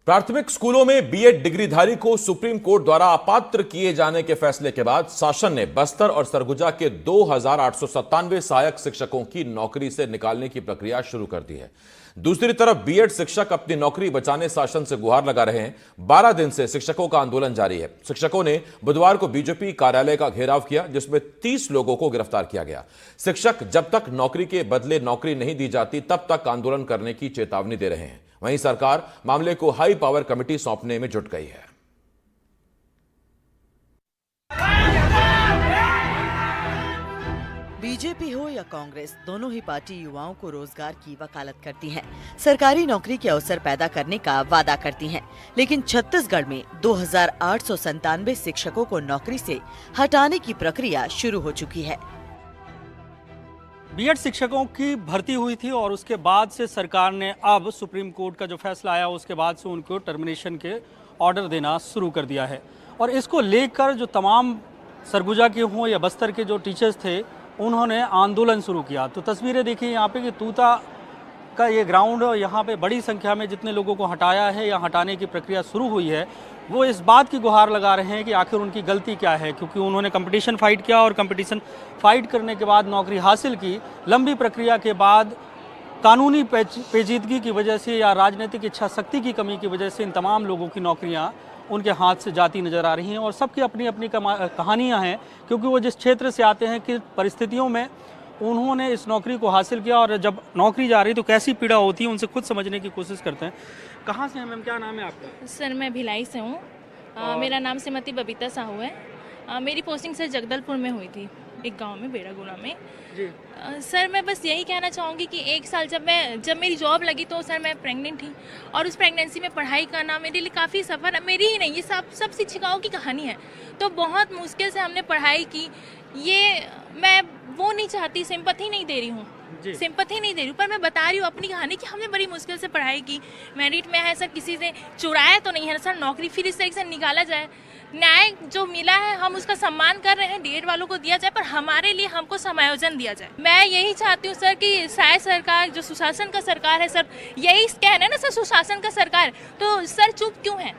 प्राथमिक स्कूलों में बीएड डिग्रीधारी को सुप्रीम कोर्ट द्वारा अपात्र किए जाने के फैसले के बाद शासन ने बस्तर और सरगुजा के 2,897 सहायक शिक्षकों की नौकरी से निकालने की प्रक्रिया शुरू कर दी है। दूसरी तरफ बीएड शिक्षक अपनी नौकरी बचाने शासन से गुहार लगा रहे हैं। 12 दिन से शिक्षकों का आंदोलन जारी है। शिक्षकों ने बुधवार को बीजेपी कार्यालय का घेराव किया, जिसमें 30 लोगों को गिरफ्तार किया गया। शिक्षक जब तक नौकरी के बदले नौकरी नहीं दी जाती तब तक आंदोलन करने की चेतावनी दे रहे हैं। वहीं सरकार मामले को हाई पावर कमेटी सौंपने में जुट गई है। बीजेपी हो या कांग्रेस, दोनों ही पार्टी युवाओं को रोजगार की वकालत करती हैं, सरकारी नौकरी के अवसर पैदा करने का वादा करती हैं। लेकिन छत्तीसगढ़ में 2,897 शिक्षकों को नौकरी से हटाने की प्रक्रिया शुरू हो चुकी है। बीएड शिक्षकों की भर्ती हुई थी और उसके बाद से सरकार ने अब सुप्रीम कोर्ट का जो फैसला आया उसके बाद से उनको टर्मिनेशन के ऑर्डर देना शुरू कर दिया है। और इसको लेकर जो तमाम सरगुजा के हों या बस्तर के जो टीचर्स थे उन्होंने आंदोलन शुरू किया। तो तस्वीरें देखिए यहाँ पे कि तूता का ये ग्राउंड, यहाँ पे बड़ी संख्या में जितने लोगों को हटाया है या हटाने की प्रक्रिया शुरू हुई है, वो इस बात की गुहार लगा रहे हैं कि आखिर उनकी गलती क्या है, क्योंकि उन्होंने कंपटीशन फाइट किया और कंपटीशन फाइट करने के बाद नौकरी हासिल की। लंबी प्रक्रिया के बाद कानूनी पेचीदगी की वजह से या राजनीतिक इच्छा शक्ति की कमी की वजह से इन तमाम लोगों की नौकरियां उनके हाथ से जाती नज़र आ रही हैं। और सबकी अपनी अपनी कहानियाँ हैं, क्योंकि वो जिस क्षेत्र से आते हैं, किस परिस्थितियों में उन्होंने इस नौकरी को हासिल किया और जब नौकरी जा रही तो कैसी पीड़ा होती है, उनसे खुद समझने की कोशिश करते हैं। कहाँ से हैं मैम, क्या नाम है आपका? सर मैं भिलाई से हूँ। मेरा नाम श्रीमती बबीता साहू है। मेरी पोस्टिंग सर जगदलपुर में हुई थी, एक गांव में, बेड़ागुना में जी। सर मैं बस यही कहना चाहूँगी कि एक साल जब मेरी जॉब लगी तो सर मैं प्रेग्नेंट थी और उस प्रेगनेंसी में पढ़ाई करना मेरे लिए काफ़ी सफ़र, मेरी ही नहीं, ये सब शिक्षिकाओं की कहानी है। तो बहुत मुश्किल से हमने पढ़ाई की। ये मैं वो नहीं चाहती, सिंपैथी नहीं दे रही हूँ, सिंपैथी नहीं दे रही हूँ, पर मैं बता रही हूँ अपनी कहानी कि हमने बड़ी मुश्किल से पढ़ाई की। मेरिट में है सर, किसी से चुराया तो नहीं है सर, नौकरी फिर इस तरीके से निकाला जाए। न्याय जो मिला है हम उसका सम्मान कर रहे हैं, डीएड वालों को दिया जाए, पर हमारे लिए हमको समायोजन दिया जाए। मैं यही चाहती हूँ सर कि शायद सरकार जो सुशासन का सरकार है सर, यही कह रहे हैं ना सर, सुशासन का सरकार, तो सर चुप क्यों है?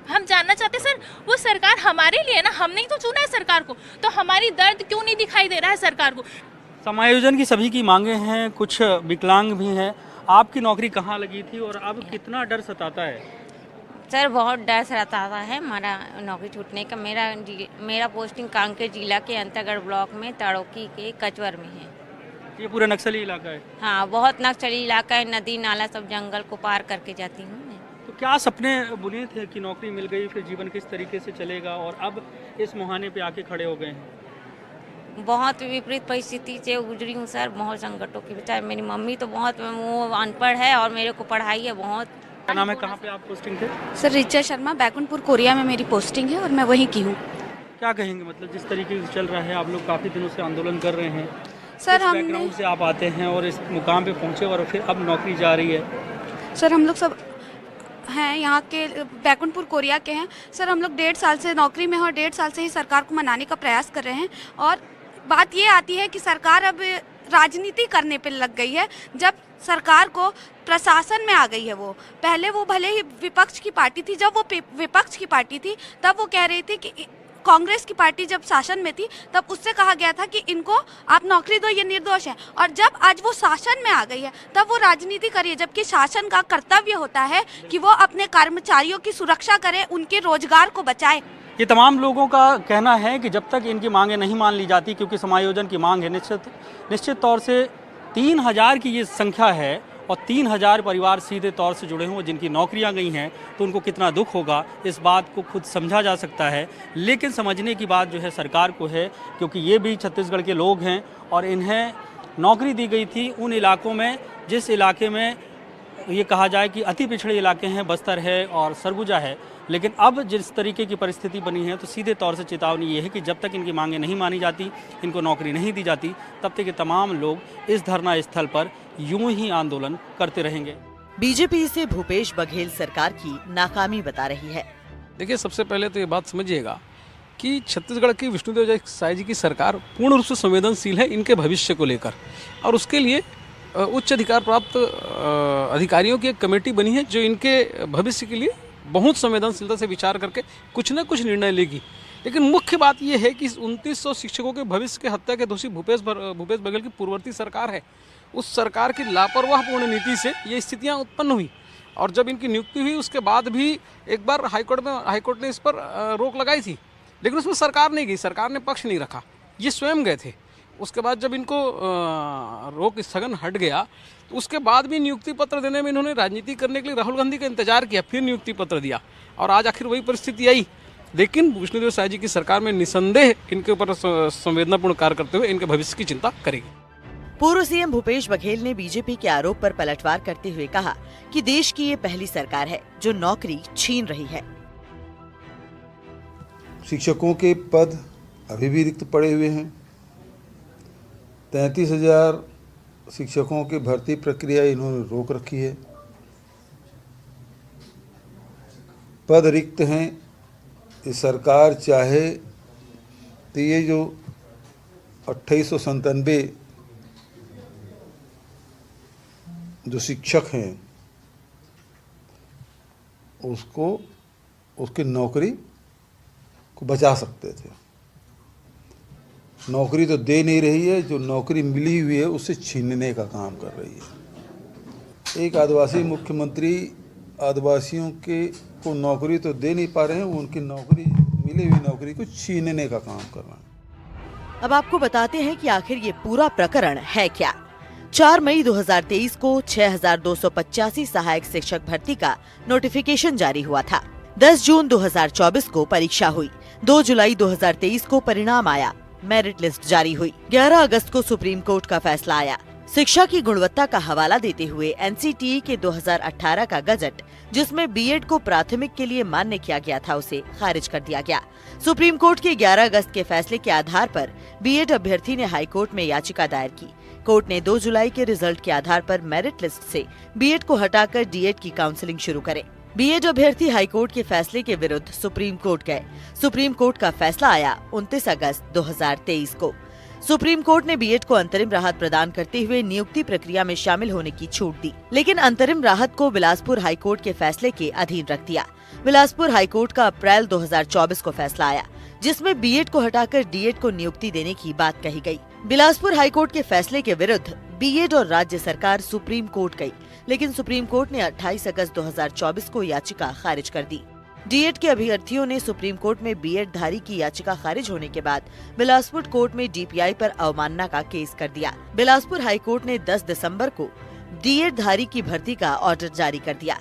हम जानना चाहते सर, वो सरकार हमारे लिए ना, हमने ही तो चुना है सरकार को, तो हमारी दर्द क्यों नहीं दिखाई दे रहा है सरकार को? समायोजन की सभी की मांगे हैं, कुछ विकलांग भी हैं। आपकी नौकरी कहाँ लगी थी और अब कितना डर सताता है? सर बहुत डर सताता है हमारा नौकरी छूटने का। मेरा पोस्टिंग कांकेर जिला के अंतरगढ़ ब्लॉक में तड़ोकी के कचवर में है। ये पूरा नक्सली इलाका है? हाँ, बहुत नक्सली इलाका है, नदी नाला सब जंगल को पार करके जाती हूँ मैं। तो क्या सपने बुने थे कि नौकरी मिल गई, फिर जीवन किस तरीके से चलेगा, और अब इस मुहाने पे आके खड़े हो गए हैं? बहुत विपरीत परिस्थिति से गुजरी हूँ सर, बहुत संकटों की। बेचारे मेरी मम्मी तो बहुत वो अनपढ़ है और मेरे को पढ़ाई है बहुत। क्या नाम है, कहाँ पे आप पोस्टिंग थे? सर रिचा शर्मा, बैकुंठपुर कोरिया में मेरी पोस्टिंग है और मैं वहीं की हूँ। क्या कहेंगे, मतलब जिस तरीके से चल रहा है, आप लोग काफ़ी दिनों से आंदोलन कर रहे हैं, सर हम बैकग्राउंड से आप आते हैं और इस मुकाम पे पहुँचे और फिर अब नौकरी जा रही है? सर हम लोग सब हैं यहाँ के, बैकुंठपुर कोरिया के हैं सर। हम लोग 1.5 साल से नौकरी में हैं और 1.5 साल से ही सरकार को मनाने का प्रयास कर रहे हैं। और बात ये आती है कि सरकार अब राजनीति करने पे लग गई है। जब सरकार को प्रशासन में आ गई है, वो पहले वो भले ही विपक्ष की पार्टी थी, जब वो विपक्ष की पार्टी थी तब वो कह रही थी कि कांग्रेस की पार्टी जब शासन में थी तब उससे कहा गया था कि इनको आप नौकरी दो, ये निर्दोष है। और जब आज वो शासन में आ गई है तब वो राजनीति करिए, जबकि शासन का कर्तव्य होता है कि वो अपने कर्मचारियों की सुरक्षा करे, उनके रोजगार को बचाए। ये तमाम लोगों का कहना है कि जब तक इनकी मांगें नहीं मान ली जाती, क्योंकि समायोजन की मांग है, निश्चित तौर से 3000 की ये संख्या है और 3000 परिवार सीधे तौर से जुड़े हों जिनकी नौकरियां गई हैं, तो उनको कितना दुख होगा इस बात को खुद समझा जा सकता है। लेकिन समझने की बात जो है सरकार को है, क्योंकि ये भी छत्तीसगढ़ के लोग हैं और इन्हें नौकरी दी गई थी उन इलाकों में जिस इलाके में ये कहा जाए कि अति पिछड़े इलाके हैं, बस्तर है और सरगुजा है। लेकिन अब जिस तरीके की परिस्थिति बनी है, तो सीधे तौर से चेतावनी ये है कि जब तक इनकी मांगें नहीं मानी जाती, इनको नौकरी नहीं दी जाती, तब तक ये तमाम लोग इस धरना स्थल पर यूं ही आंदोलन करते रहेंगे। बीजेपी इसे भूपेश बघेल सरकार की नाकामी बता रही है। देखिए, सबसे पहले तो ये बात समझिएगा कि छत्तीसगढ़ की विष्णुदेव साय जी की सरकार पूर्ण रूप से संवेदनशील है इनके भविष्य को लेकर, और उसके लिए उच्च अधिकार प्राप्त अधिकारियों की एक कमेटी बनी है जो इनके भविष्य के लिए बहुत संवेदनशीलता से विचार करके कुछ न कुछ निर्णय लेगी। लेकिन मुख्य बात यह है कि इस 2900 शिक्षकों के भविष्य के हत्या के दोषी भूपेश बघेल की पूर्ववर्ती सरकार है, उस सरकार की लापरवाहपूर्ण नीति से ये स्थितियां उत्पन्न हुई। और जब इनकी नियुक्ति हुई उसके बाद भी एक बार हाईकोर्ट ने इस पर रोक लगाई थी, लेकिन उसमें सरकार नहीं गई, सरकार ने पक्ष नहीं रखा, ये स्वयं गए थे। उसके बाद जब इनको रोक स्थगन हट गया तो उसके बाद भी नियुक्ति पत्र देने में इन्होंने राजनीति करने के लिए राहुल गांधी का इंतजार किया, फिर नियुक्ति पत्र दिया और आज आखिर वही परिस्थिति आई। लेकिन विष्णुदेव साय जी की सरकार में निसंदेह इनके ऊपर संवेदनापूर्ण कार्य करते हुए इनके भविष्य की चिंता करेगी। पूर्व सीएम भूपेश बघेल ने बीजेपी के आरोप पर पलटवार करते हुए कहा कि देश की ये पहली सरकार है जो नौकरी छीन रही है। शिक्षकों के पद अभी भी रिक्त पड़े हुए हैं। 33,000 शिक्षकों की भर्ती प्रक्रिया इन्होंने रोक रखी है। पद रिक्त हैं। ये सरकार चाहे तो ये जो 2897 जो शिक्षक हैं उसकी नौकरी को बचा सकते थे। नौकरी तो दे नहीं रही है, जो नौकरी मिली हुई है उससे छीनने का काम कर रही है। एक आदिवासी मुख्यमंत्री आदिवासियों को नौकरी तो दे नहीं पा रहे हैं, उनकी नौकरी मिली हुई नौकरी को छीनने का काम कर रहे हैं। अब आपको बताते हैं कि आखिर ये पूरा प्रकरण है क्या। 4 मई 2023 को 6,285 सहायक शिक्षक भर्ती का नोटिफिकेशन जारी हुआ था। 10 जून 2024 को परीक्षा हुई। 2 जुलाई 2023 को परिणाम आया। मेरिट लिस्ट जारी हुई। 11 अगस्त को सुप्रीम कोर्ट का फैसला आया। शिक्षा की गुणवत्ता का हवाला देते हुए एनसीटीई के 2018 का गजट, जिसमें बीएड को प्राथमिक के लिए मान्य किया गया था, उसे खारिज कर दिया गया। सुप्रीम कोर्ट के 11 अगस्त के फैसले के आधार पर बीएड अभ्यर्थी ने हाई कोर्ट में याचिका दायर की। कोर्ट ने 2 जुलाई के रिजल्ट के आधार पर मेरिट लिस्ट से बीएड को हटाकर डीएड की काउंसलिंग शुरू करे। बीएड अभ्यर्थी हाईकोर्ट के फैसले के विरुद्ध सुप्रीम कोर्ट गए। सुप्रीम कोर्ट का फैसला आया 29 अगस्त 2023 को। सुप्रीम कोर्ट ने बीएड को अंतरिम राहत प्रदान करते हुए नियुक्ति प्रक्रिया में शामिल होने की छूट दी, लेकिन अंतरिम राहत को बिलासपुर हाईकोर्ट के फैसले के अधीन रख दिया। बिलासपुर हाईकोर्ट का अप्रैल 2024 को फैसला आया, जिसमें बीएड को हटाकर डीएड को नियुक्ति देने की बात कही गई। बिलासपुर हाईकोर्ट के फैसले के विरुद्ध बीएड और राज्य सरकार सुप्रीम कोर्ट गई, लेकिन सुप्रीम कोर्ट ने 28 अगस्त 2024 को याचिका खारिज कर दी। डीएड के अभ्यर्थियों ने सुप्रीम कोर्ट में बीएड धारी की याचिका खारिज होने के बाद बिलासपुर कोर्ट में डीपीआई पर अवमानना का केस कर दिया। बिलासपुर हाईकोर्ट ने 10 दिसंबर को डीएड धारी की भर्ती का ऑर्डर जारी कर दिया।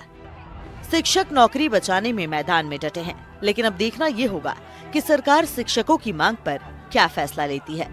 शिक्षक नौकरी बचाने में मैदान में डटे हैं, लेकिन अब देखना ये होगा कि सरकार शिक्षकों की मांग पर क्या फैसला लेती है।